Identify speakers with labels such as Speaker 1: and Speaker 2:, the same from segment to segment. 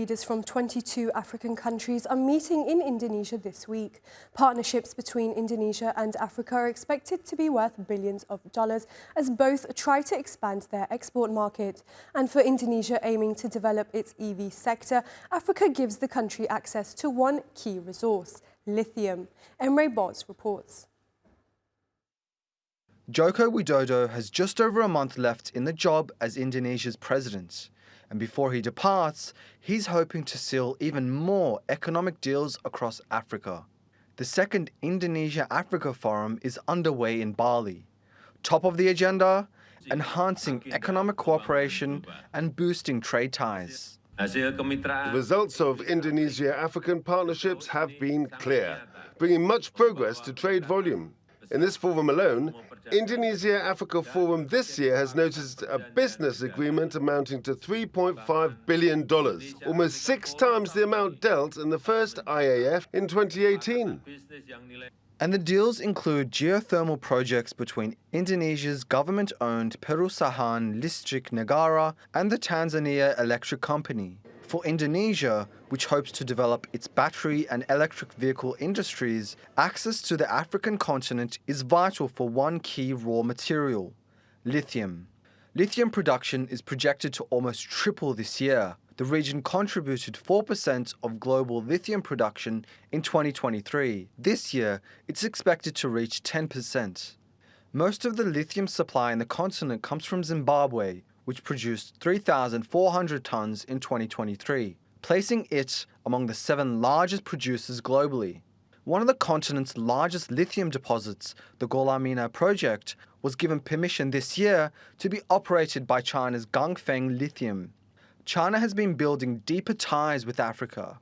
Speaker 1: leaders from 22 African countries are meeting in Indonesia this week. Partnerships between Indonesia and Africa are expected to be worth billions of dollars as both try to expand their export market. And for Indonesia aiming to develop its EV sector, Africa gives the country access to one key resource, lithium. Emre Boz reports.
Speaker 2: Joko Widodo has just over a month left in the job as Indonesia's president. And before he departs, he's hoping to seal even more economic deals across Africa. The second Indonesia-Africa Forum is underway in Bali. Top of the agenda, enhancing economic cooperation and boosting trade ties.
Speaker 3: The results of Indonesia-African partnerships have been clear, bringing much progress to trade volume. In this forum alone, Indonesia-Africa Forum this year has noticed a business agreement amounting to $3.5 billion, almost 6 times the amount dealt in the first IAF in 2018.
Speaker 2: And the deals include geothermal projects between Indonesia's government-owned Perusahaan Listrik Negara and the Tanzania Electric Company. For Indonesia, which hopes to develop its battery and electric vehicle industries, access to the African continent is vital for one key raw material, lithium. Lithium production is projected to almost triple this year. The region contributed 4% of global lithium production in 2023. This year, it's expected to reach 10%. Most of the lithium supply in the continent comes from Zimbabwe, which produced 3,400 tons in 2023, placing it among the 7 largest producers globally. One of the continent's largest lithium deposits, the Golamina project, was given permission this year to be operated by China's Ganfeng Lithium. China has been building deeper ties with Africa.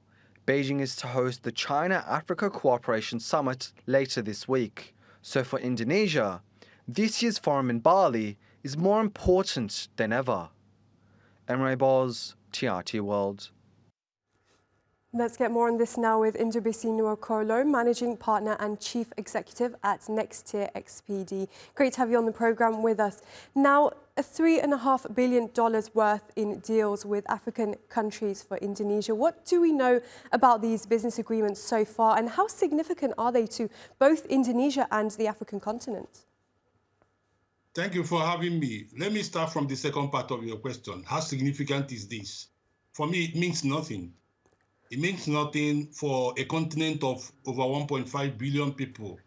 Speaker 2: Beijing is to host the China-Africa Cooperation Summit later this week. So for Indonesia, this year's forum in Bali is more important than ever. Emre Boz, TRT World.
Speaker 1: Let's get more on this now with Ndubisi Nuokolo, Managing Partner and Chief Executive at Nextier XPD. Great to have you on the programme with us. Now, $3.5 billion worth in deals with African countries for Indonesia. What do we know about these business agreements so far, and how significant are they to both Indonesia and the African continent?
Speaker 4: Thank you for having me. Let me start from the second part of your question. How significant is this? For me, it means nothing. It means nothing for a continent of over 1.5 billion people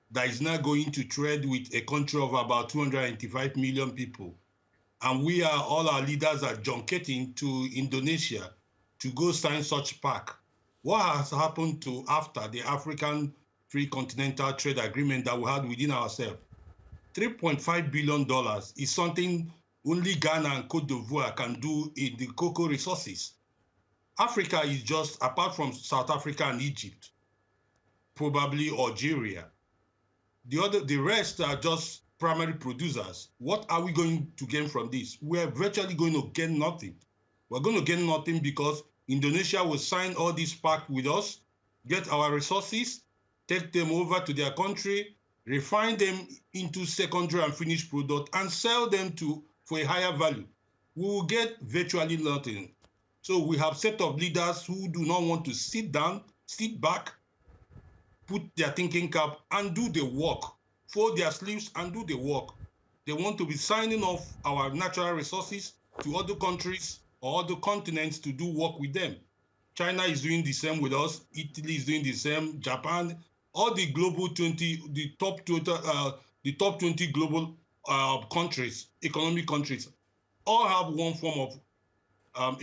Speaker 4: that is now going to trade with a country of about 285 million people. And all our leaders are junketing to Indonesia to go sign such pact. What has happened to after the African Free Continental Trade Agreement that we had within ourselves? $3.5 billion is something only Ghana and Cote d'Ivoire can do in the cocoa resources. Africa is just, apart from South Africa and Egypt, probably Algeria. The rest are just primary producers. What are we going to gain from this? We're virtually going to gain nothing. We're going to gain nothing because Indonesia will sign all this pact with us, get our resources, take them over to their country, refine them into secondary and finished product, and sell them for a higher value. We will get virtually nothing. So we have a set of leaders who do not want to sit down, sit back, put their thinking cap and do the work, fold their sleeves and do the work. They want to be signing off our natural resources to other countries or other continents to do work with them. China is doing the same with us. Italy is doing the same. Japan, all the global 20, the top 20 global countries, economic countries, all have one form of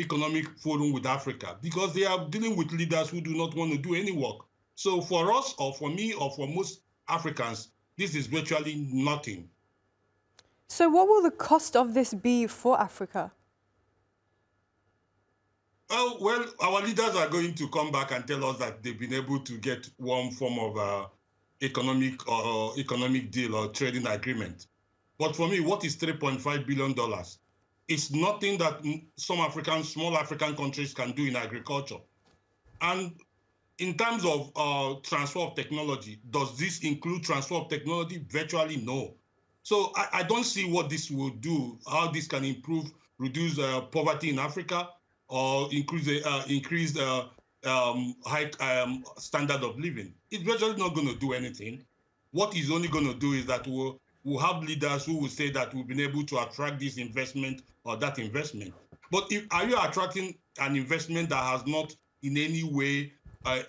Speaker 4: economic forum with Africa because they are dealing with leaders who do not want to do any work. So for us, or for me, or for most Africans, this is virtually nothing.
Speaker 1: So what will the cost of this be for Africa?
Speaker 4: Well, our leaders are going to come back and tell us that they've been able to get one form of economic deal or trading agreement. But for me, what is $3.5 billion? It's nothing that some small African countries can do in agriculture. And in terms of transfer of technology, does this include transfer of technology? Virtually no. So I don't see what this will do, how this can improve, reduce poverty in Africa, or increase high standard of living. It's virtually not going to do anything. What it's only going to do is that we'll have leaders who will say that we've been able to attract this investment or that investment. But are you attracting an investment that has not in any way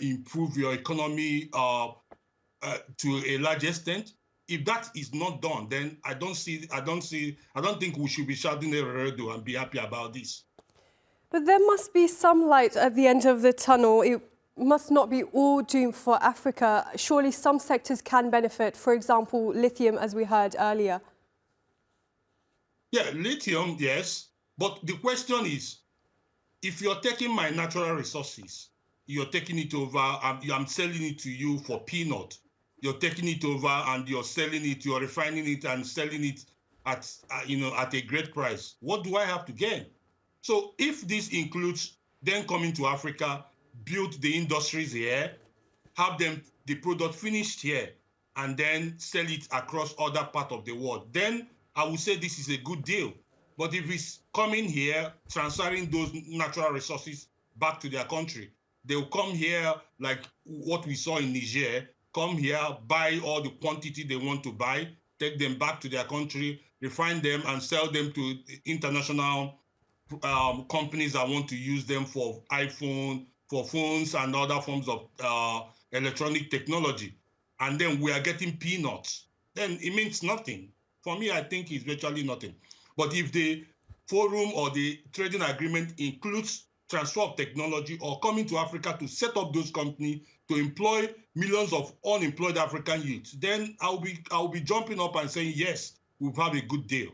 Speaker 4: improved your economy to a large extent? If that is not done, then I don't think we should be shouting "Eredo" and be happy about this.
Speaker 1: But there must be some light at the end of the tunnel. It must not be all doom for Africa. Surely some sectors can benefit, for example, lithium, as we heard earlier.
Speaker 4: Yeah, lithium, yes. But the question is, if you're taking my natural resources, you're taking it over, I'm selling it to you for peanut. You're taking it over and you're selling it, you're refining it and selling it at, at a great price. What do I have to gain? So if this includes then coming to Africa, build the industries here, have the product finished here, and then sell it across other parts of the world, then I would say this is a good deal. But if it's coming here, transferring those natural resources back to their country, they'll come here like what we saw in Niger, come here, buy all the quantity they want to buy, take them back to their country, refine them, and sell them to international companies that want to use them for iPhone, for phones and other forms of electronic technology. And then we are getting peanuts. Then it means nothing. For me, I think it's virtually nothing. But if the forum or the trading agreement includes transfer of technology or coming to Africa to set up those companies to employ millions of unemployed African youths, then I'll be jumping up and saying, yes, we'll have a good deal.